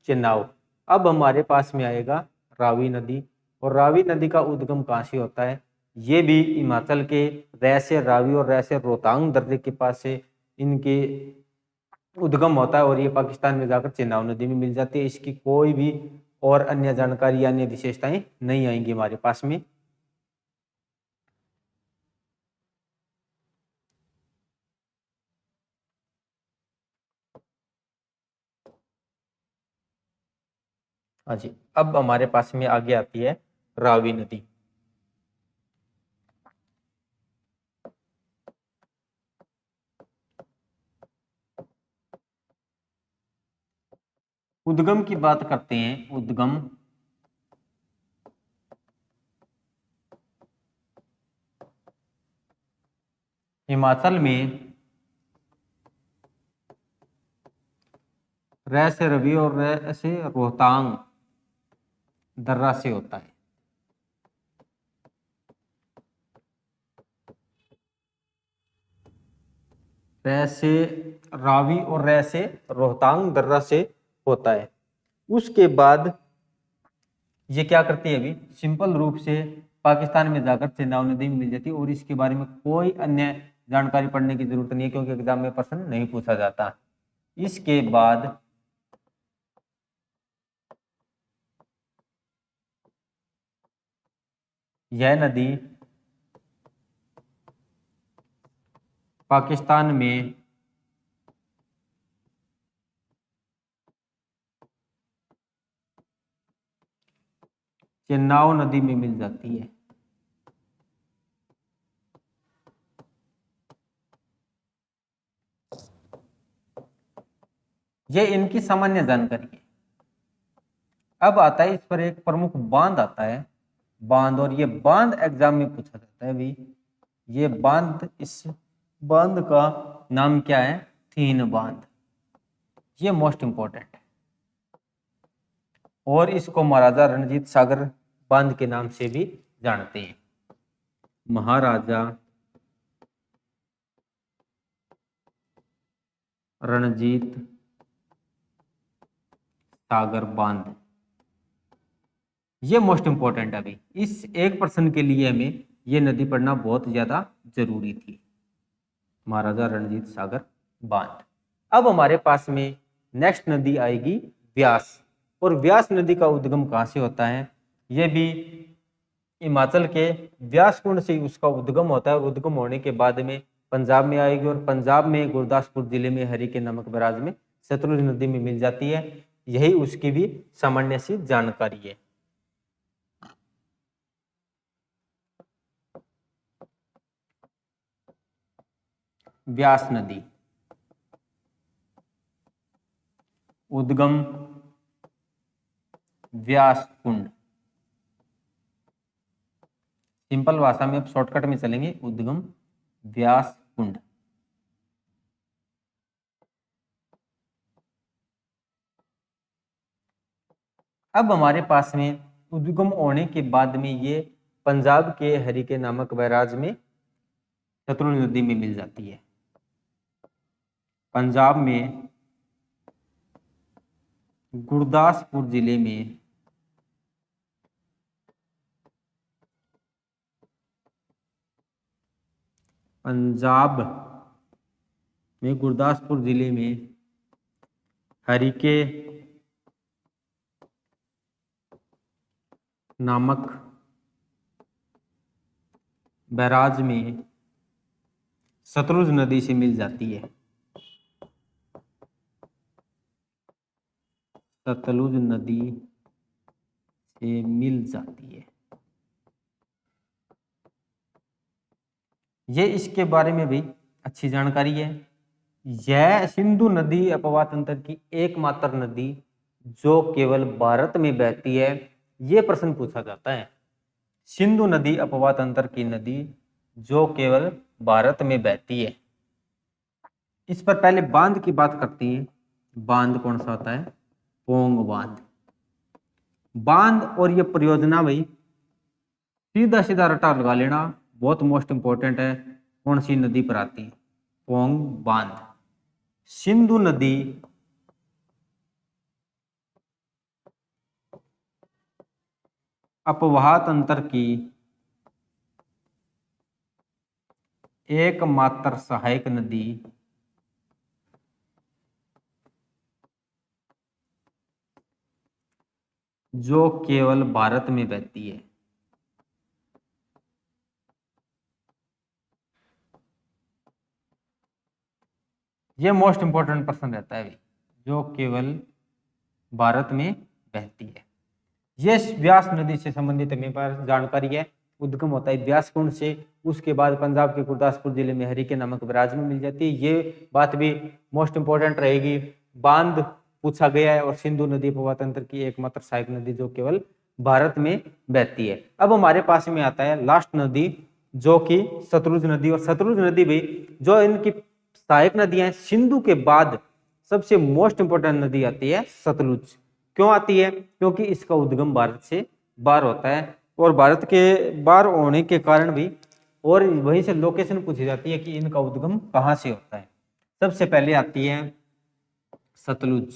चेनाब। अब हमारे पास में आएगा रावी नदी। और रावी नदी का उद्गम कहाँ से होता है? ये भी हिमाचल के रैसे रावी और रैसे रोहतांग दर्रे के पास से इनके उद्गम होता है और ये पाकिस्तान में जाकर चेनाब नदी में मिल जाती है। इसकी कोई भी और अन्य जानकारी अन्य विशेषताएं नहीं आएंगी हमारे पास में। हाँ जी, अब हमारे पास में आगे आती है रावी नदी। उद्गम की बात करते हैं। उद्गम हिमाचल में र से रवि और र से रोहतांग दर्रा से होता है। र से रावी और र से रोहतांग दर्रा से होता है। उसके बाद ये क्या करती है, अभी सिंपल रूप से पाकिस्तान में जाकर चेनाब नदी में मिल जाती है और इसके बारे में कोई अन्य जानकारी पढ़ने की जरूरत नहीं है, क्योंकि एग्जाम में प्रश्न नहीं पूछा जाता। इसके बाद यह नदी पाकिस्तान में चेनाब नदी में मिल जाती है। यह इनकी सामान्य जानकारी है। अब आता है इस पर एक प्रमुख बांध आता है, बांध, और ये बांध एग्जाम में पूछा जाता है भाई। ये बांध, इस बांध का नाम क्या है, थीन बांध। ये मोस्ट इंपॉर्टेंट है और इसको महाराजा रणजीत सागर बांध के नाम से भी जानते हैं। महाराजा रणजीत सागर बांध, ये मोस्ट इंपॉर्टेंट है अभी। इस एक प्रश्न के लिए हमें ये नदी पढ़ना बहुत ज्यादा जरूरी थी, महाराजा रणजीत सागर बांध। अब हमारे पास में नेक्स्ट नदी आएगी व्यास, और व्यास नदी का उद्गम कहाँ से होता है, ये भी हिमाचल के व्यास कुंड से उसका उद्गम होता है, और उद्गम होने के बाद में पंजाब में आएगी, और पंजाब में गुरदासपुर जिले में हरिके नामक बराज में सतलुज नदी में मिल जाती है। यही उसकी भी सामान्य सी जानकारी है। व्यास नदी उद्गम व्यास कुंड, सिंपल भाषा में अब शॉर्टकट में चलेंगे, उद्गम व्यास कुंड। अब हमारे पास में उद्गम होने के बाद में ये पंजाब के हरिके नामक बैराज में सतलुज नदी में मिल जाती है। पंजाब में गुरदासपुर जिले में गुरदासपुर जिले में हरिके नामक बैराज में सतलुज नदी से मिल जाती है। सतलुज नदी से मिल जाती है। ये इसके बारे में भी अच्छी जानकारी है। यह सिंधु नदी अपवा तंत्र की एकमात्र नदी जो केवल भारत में बहती है, ये प्रश्न पूछा जाता है। सिंधु नदी अपवा तंत्र की नदी जो केवल भारत में बहती है। इस पर पहले बांध की बात करते हैं। बांध कौन सा होता है, पोंग बांध। बांध और ये परियोजना भाई सीधा सीधा रटा लगा लेना, बहुत मोस्ट इंपॉर्टेंट है। कौन सी नदी पर आती है, पोंग बांध। सिंधु नदी अपवाह तंत्र की एकमात्र सहायक नदी जो केवल भारत में बहती है। यह मोस्ट इंपॉर्टेंट प्रश्न रहता है, जो केवल भारत में बहती है। यह व्यास नदी से संबंधित हमें पास जानकारी है। उद्गम होता है व्यास कुंड से, उसके बाद पंजाब के गुरदासपुर जिले में हरिके नामक बराज में मिल जाती है। ये बात भी मोस्ट इंपॉर्टेंट रहेगी। बांध पूछा गया है और सिंधु नदी अपवाह तंत्र की एकमात्र सहायक नदी जो केवल भारत में बहती है। अब हमारे पास में आता है लास्ट नदी जो कि सतलुज नदी, और सतलुज नदी भी जो इनकी सहायक नदियां हैं, सिंधु के बाद सबसे मोस्ट इंपोर्टेंट नदी आती है सतलुज। क्यों आती है? क्योंकि इसका उद्गम भारत से बाहर होता है, और भारत के बाहर होने के कारण भी, और वहीं से लोकेशन पूछी जाती है कि इनका उद्गम कहाँ से होता है। सबसे पहले आती है सतलुज।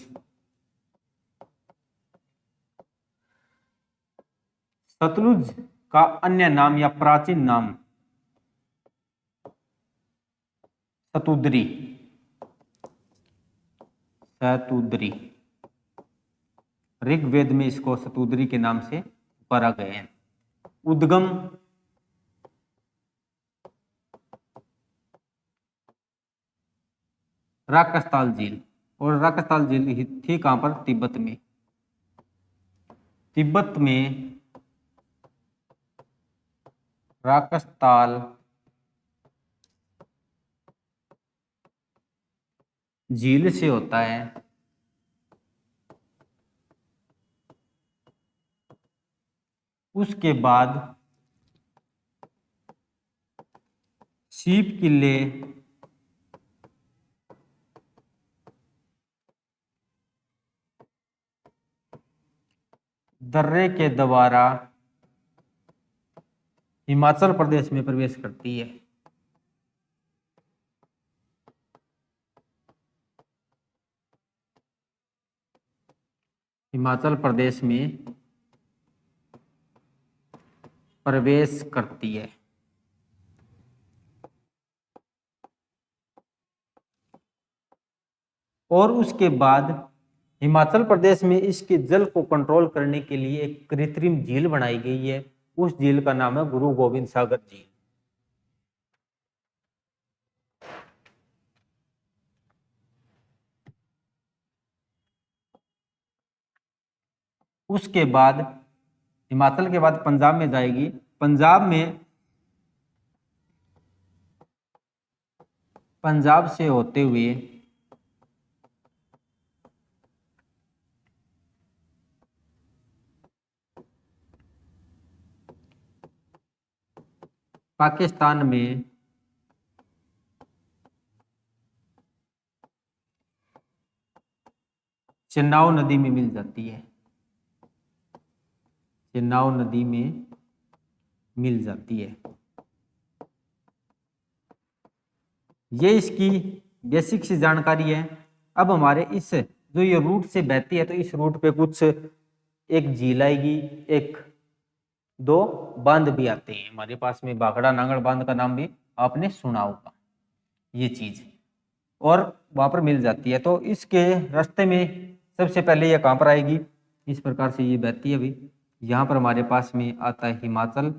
सतलुज का अन्य नाम या प्राचीन नाम सतुद्री, सतुद्री। ऋग्वेद में इसको सतुद्री के नाम से पुकारा गया है। उद्गम राकसताल झील, और राकसताल झील थी कहां पर? तिब्बत में। तिब्बत में राकसताल झील से होता है उसके बाद सीप किले दर्रे के द्वारा हिमाचल प्रदेश में प्रवेश करती है। हिमाचल प्रदेश में प्रवेश करती है। और उसके बाद हिमाचल प्रदेश में इसके जल को कंट्रोल करने के लिए एक कृत्रिम झील बनाई गई है। उस झील का नाम है गुरु गोविंद सागर झील। उसके बाद हिमाचल के बाद पंजाब में जाएगी। पंजाब से होते हुए पाकिस्तान में चेनाब नदी में मिल जाती है। चेनाब नदी में मिल जाती है। ये इसकी बेसिक सी जानकारी है। अब हमारे इस जो ये रूट से बहती है, तो इस रूट पे कुछ एक झील आएगी, एक दो बांध भी आते हैं हमारे पास में। भाखड़ा नांगड़ बांध का नाम भी आपने सुना होगा, ये चीज, और वहां पर मिल जाती है। तो इसके रास्ते में सबसे पहले ये कहां पर आएगी? इस प्रकार से ये बहती है अभी। यहाँ पर हमारे पास में आता है हिमाचल।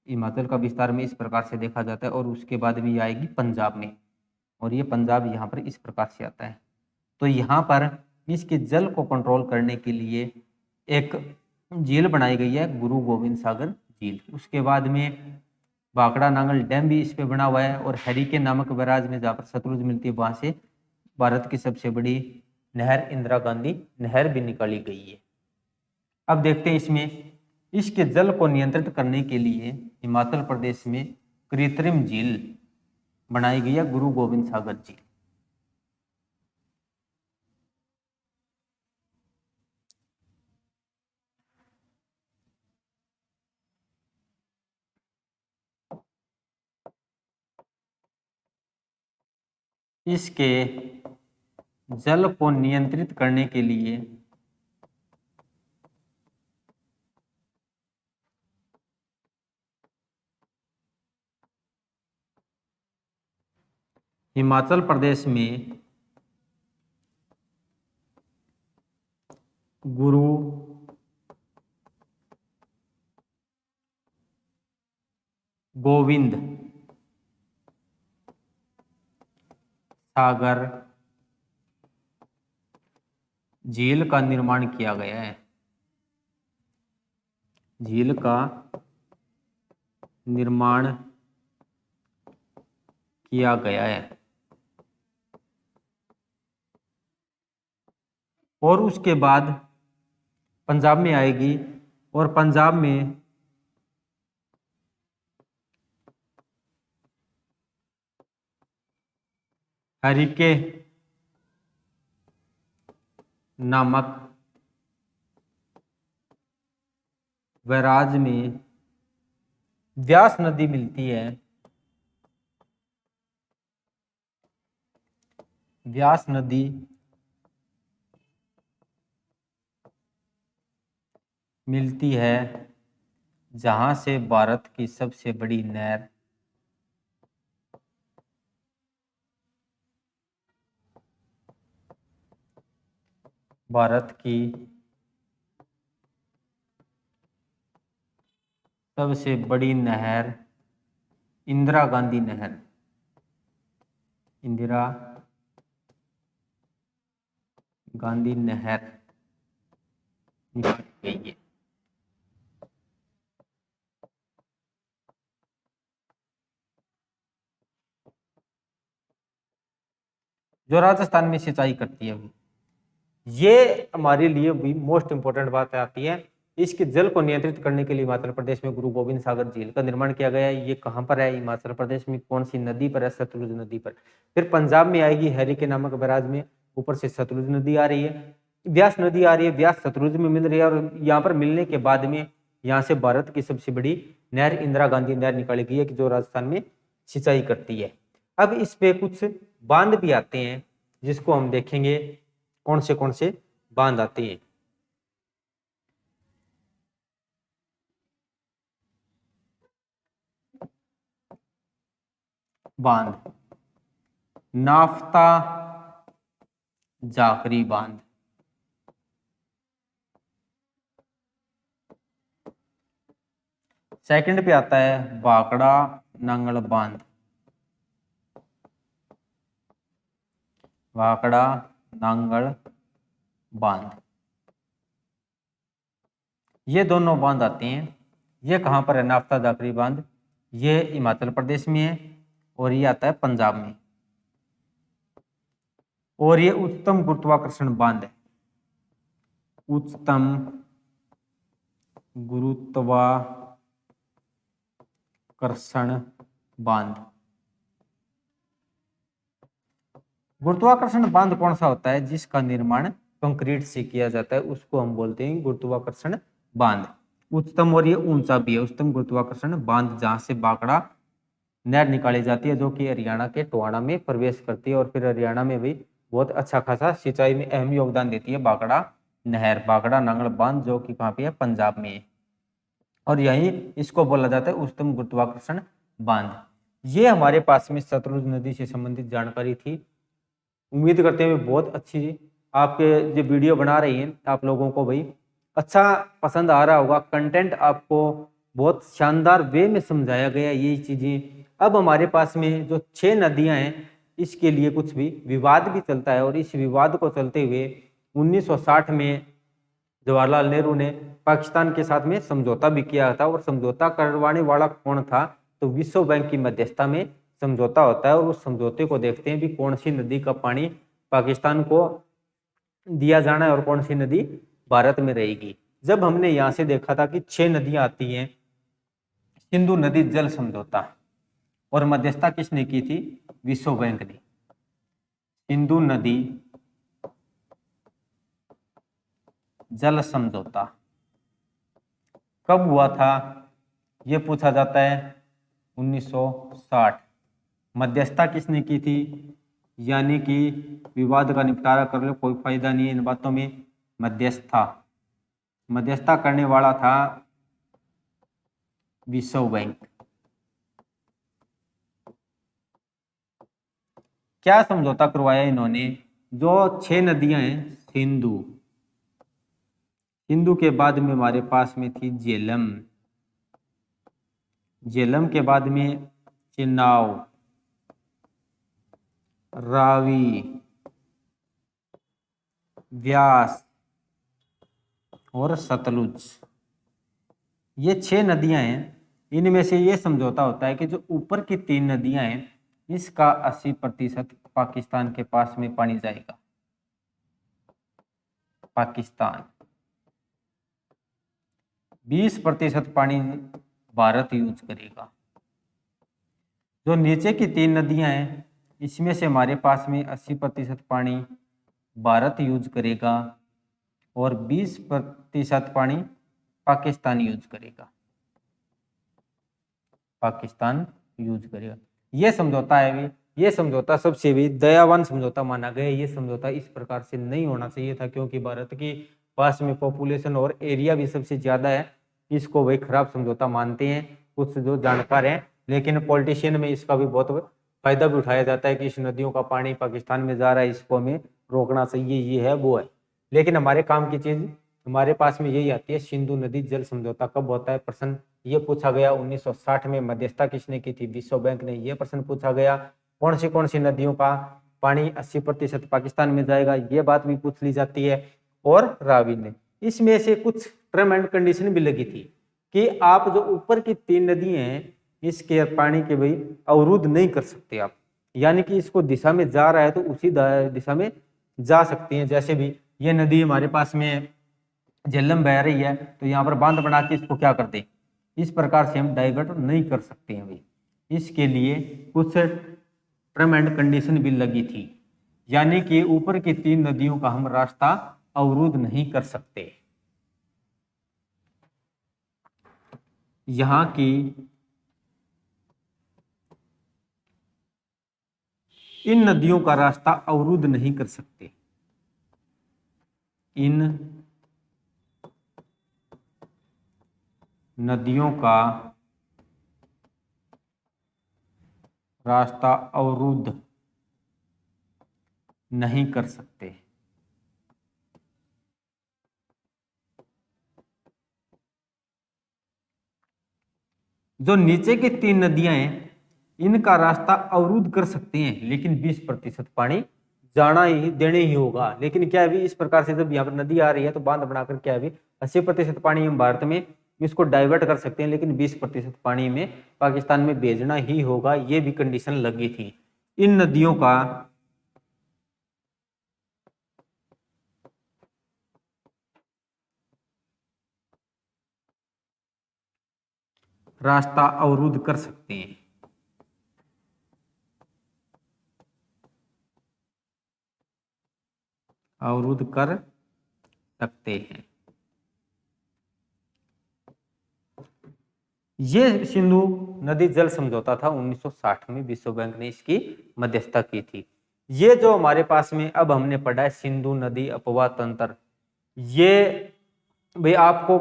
हिमाचल का विस्तार में इस प्रकार से देखा जाता है, और उसके बाद भी आएगी पंजाब में, और ये पंजाब यहाँ पर इस प्रकार से आता है। तो यहाँ पर इसके जल को कंट्रोल करने के लिए एक झील बनाई गई है, गुरु गोविंद सागर झील। उसके बाद में भाखड़ा नांगल डैम भी इस पे बना हुआ है, और हरिकेन नामक बैराज में जहाँ पर सतलुज मिलती है, वहां से भारत की सबसे बड़ी नहर इंदिरा गांधी नहर भी निकाली गई है। अब देखते हैं इसमें इसके जल को नियंत्रित करने के लिए हिमाचल प्रदेश में कृत्रिम झील बनाई गई है, गुरु गोविंद सागर झील। इसके जल को नियंत्रित करने के लिए हिमाचल प्रदेश में गुरु गोविंद सागर झील का निर्माण किया गया है। झील का निर्माण किया गया है। और उसके बाद पंजाब में आएगी, और पंजाब में हरिके नामक बैराज में व्यास नदी मिलती है। व्यास नदी मिलती है, जहां से भारत की सबसे बड़ी नहर भारत की सबसे बड़ी नहर इंदिरा गांधी नहर, इंदिरा गांधी नहर निकाली गई है। जो राजस्थान में सिंचाई करती है अभी, ये हमारे लिए भी मोस्ट इंपोर्टेंट बात आती है। इसके जल को नियंत्रित करने के लिए हिमाचल प्रदेश में गुरु गोविंद सागर झील का निर्माण किया गया है। ये कहाँ पर है? हिमाचल प्रदेश में कौन सी नदी पर है? सतलुज नदी पर। फिर पंजाब में आएगी हरिके नामक बैराज में, ऊपर से सतलुज नदी आ रही है, व्यास नदी आ रही है, व्यास सतलुज में मिल रही है, और यहाँ पर मिलने के बाद में यहाँ से भारत की सबसे बड़ी नहर इंदिरा गांधी नहर निकाली गई है, जो राजस्थान में सिंचाई करती है। अब इस पे कुछ बांध भी आते हैं, जिसको हम देखेंगे कौन से बांध आते हैं। बांध, नाफ्ता जाखरी बांध, सेकंड पे आता है भाखड़ा नांगल बांध, भाखड़ा नांगल बांध, ये दोनों बांध आते हैं। ये कहां पर है? नाफ्ता जाखरी बांध, ये हिमाचल प्रदेश में है, और ये आता है पंजाब में। और ये उच्चतम गुरुत्वाकर्षण बांध है, उच्चतम गुरुत्वाकर्षण बांध। गुरुत्वाकर्षण बांध कौन सा होता है? जिसका निर्माण कंक्रीट से किया जाता है, उसको हम बोलते हैं गुरुत्वाकर्षण बांध। उच्चतम और ये ऊंचा भी है, उच्चतम गुरुत्वाकर्षण बांध, जहां से भाखड़ा नहर निकाली जाती है, जो कि हरियाणा के टोहाना में प्रवेश करती है, और फिर हरियाणा में भी बहुत अच्छा खासा सिंचाई में अहम योगदान देती है भाखड़ा नहर, भाखड़ा नांगल बांध, जो कि कहाँ पे है? पंजाब में है। और यही इसको बोला जाता है उच्चतम गुरुत्वाकर्षण बांध। ये हमारे पास में सतलुज नदी से संबंधित जानकारी थी। उम्मीद करते हैं बहुत अच्छी आपके जो वीडियो बना रही हैं आप लोगों को भाई अच्छा पसंद आ रहा होगा। कंटेंट आपको बहुत शानदार वे में समझाया गया ये चीजें। अब हमारे पास में जो 6 नदियां हैं, इसके लिए कुछ भी विवाद भी चलता है, और इस विवाद को चलते हुए 1960 में जवाहरलाल नेहरू ने पाकिस्तान के साथ में समझौता भी किया था, और समझौता करवाने वाला कौन था? तो विश्व बैंक की मध्यस्थता में समझौता होता है, और उस समझौते को देखते हैं भी कौन सी नदी का पानी पाकिस्तान को दिया जाना है और कौन सी नदी भारत में रहेगी। जब हमने यहाँ से देखा था कि 6 नदियां आती हैं, सिंधु नदी जल समझौता, और मध्यस्थता किसने की थी? विश्व बैंक ने। सिंधु नदी जल समझौता कब हुआ था? यह पूछा जाता है 1960। मध्यस्थता किसने की थी? यानी कि विवाद का निपटारा कर लो, कोई फायदा नहीं है इन बातों में। मध्यस्थता करने वाला था विश्व बैंक। क्या समझौता करवाया इन्होंने? जो 6 नदियां हैं, सिंधु, सिंधु के बाद में हमारे पास में थी झेलम, झेलम के बाद में चिनाव, रावी, व्यास और सतलुज। ये 6 नदियां हैं। इनमें से ये समझौता होता है कि जो ऊपर की 3 नदियां हैं, इसका 80% पाकिस्तान के पास में पानी जाएगा। पाकिस्तान 20% पानी भारत यूज करेगा। जो नीचे की 3 नदियां हैं, इसमें से हमारे पास में 80% पानी भारत यूज करेगा और 20% पानी पाकिस्तान यूज करेगा, पाकिस्तान यूज करेगा। यह समझौता है भी, ये समझौता सबसे भी दयावान समझौता माना गया। ये समझौता इस प्रकार से नहीं होना चाहिए था, क्योंकि भारत के पास में पॉपुलेशन और एरिया भी सबसे ज्यादा है। इसको वही खराब समझौता मानते हैं कुछ जो जानकार हैं, लेकिन पॉलिटिशियन में इसका भी बहुत फायदा भी उठाया जाता है कि इस नदियों का पानी पाकिस्तान में जा रहा है, इसको हमें रोकना चाहिए, ये है वो है। लेकिन हमारे काम की चीज हमारे पास में यही आती है, सिंधु नदी जल समझौता कब होता है? प्रश्न ये पूछा गया। 1960 में मध्यस्थता किसने की थी? विश्व बैंक ने। ये प्रश्न पूछा गया। कौन सी नदियों का पानी 80% पाकिस्तान में जाएगा? ये बात भी पूछ ली जाती है। और रावी ने इसमें से कुछ टर्म एंड कंडीशन भी लगी थी कि आप जो ऊपर की 3 नदियां हैं इसके पानी के भाई अवरुद्ध नहीं कर सकते आप, यानी कि इसको दिशा में जा रहा है तो उसी दिशा में जा सकती हैं। जैसे भी ये नदी हमारे पास में झेलम बह रही है तो यहाँ पर बांध बना के इसको क्या कर दे, इस प्रकार से हम डाइवर्ट नहीं कर सकते हैं भाई। इसके लिए कुछ टर्म एंड कंडीशन भी लगी थी, यानी कि ऊपर की 3 नदियों का हम रास्ता अवरुद्ध नहीं कर सकते। यहाँ की इन नदियों का रास्ता अवरुद्ध नहीं कर सकते, इन नदियों का रास्ता अवरुद्ध नहीं कर सकते। जो नीचे की 3 नदियां हैं इनका रास्ता अवरुद्ध कर सकते हैं, लेकिन 20% पानी जाना ही देने ही होगा। लेकिन क्या है, इस प्रकार से जब यहाँ पर नदी आ रही है तो बांध बनाकर क्या है 80% पानी हम भारत में इसको डाइवर्ट कर सकते हैं, लेकिन 20% पानी में पाकिस्तान में भेजना ही होगा। ये भी कंडीशन लगी थी। इन नदियों का रास्ता अवरुद्ध कर सकते हैं, अवरुद्ध कर सकते हैं। ये सिंधु नदी जल समझौता था 1960 में, विश्व बैंक ने इसकी मध्यस्थता की थी। ये जो हमारे पास में अब हमने पढ़ा है सिंधु नदी अपवाह तंत्र, ये भाई आपको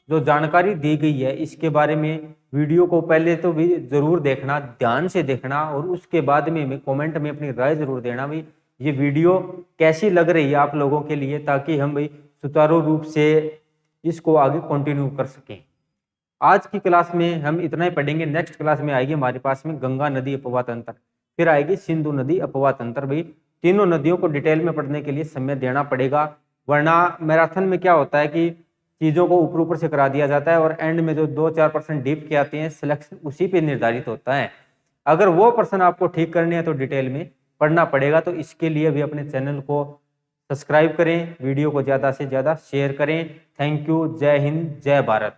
जो जानकारी दी गई है इसके बारे में वीडियो को पहले तो भी जरूर देखना, ध्यान से देखना, और उसके बाद में कमेंट में अपनी राय जरूर देना भाई ये वीडियो कैसी लग रही है आप लोगों के लिए, ताकि हम भाई सुचारू रूप से इसको आगे कंटिन्यू कर सकें। आज की क्लास में हम इतना ही पढ़ेंगे। नेक्स्ट क्लास में आएगी हमारे पास में गंगा नदी अपवाह तंत्र, फिर आएगी सिंधु नदी अपवाह तंत्र। भाई तीनों नदियों को डिटेल में पढ़ने के लिए समय देना पड़ेगा, वरना मैराथन में क्या होता है कि चीजों को ऊपर ऊपर से करा दिया जाता है और एंड में जो 2-4% डीप के आते हैं सिलेक्शन उसी पे निर्धारित होता है। अगर वो पर्सन आपको ठीक करने हैं तो डिटेल में पढ़ना पड़ेगा। तो इसके लिए भी अपने चैनल को सब्सक्राइब करें, वीडियो को ज्यादा से ज्यादा शेयर करें। Thank you. जय हिंद, जय भारत।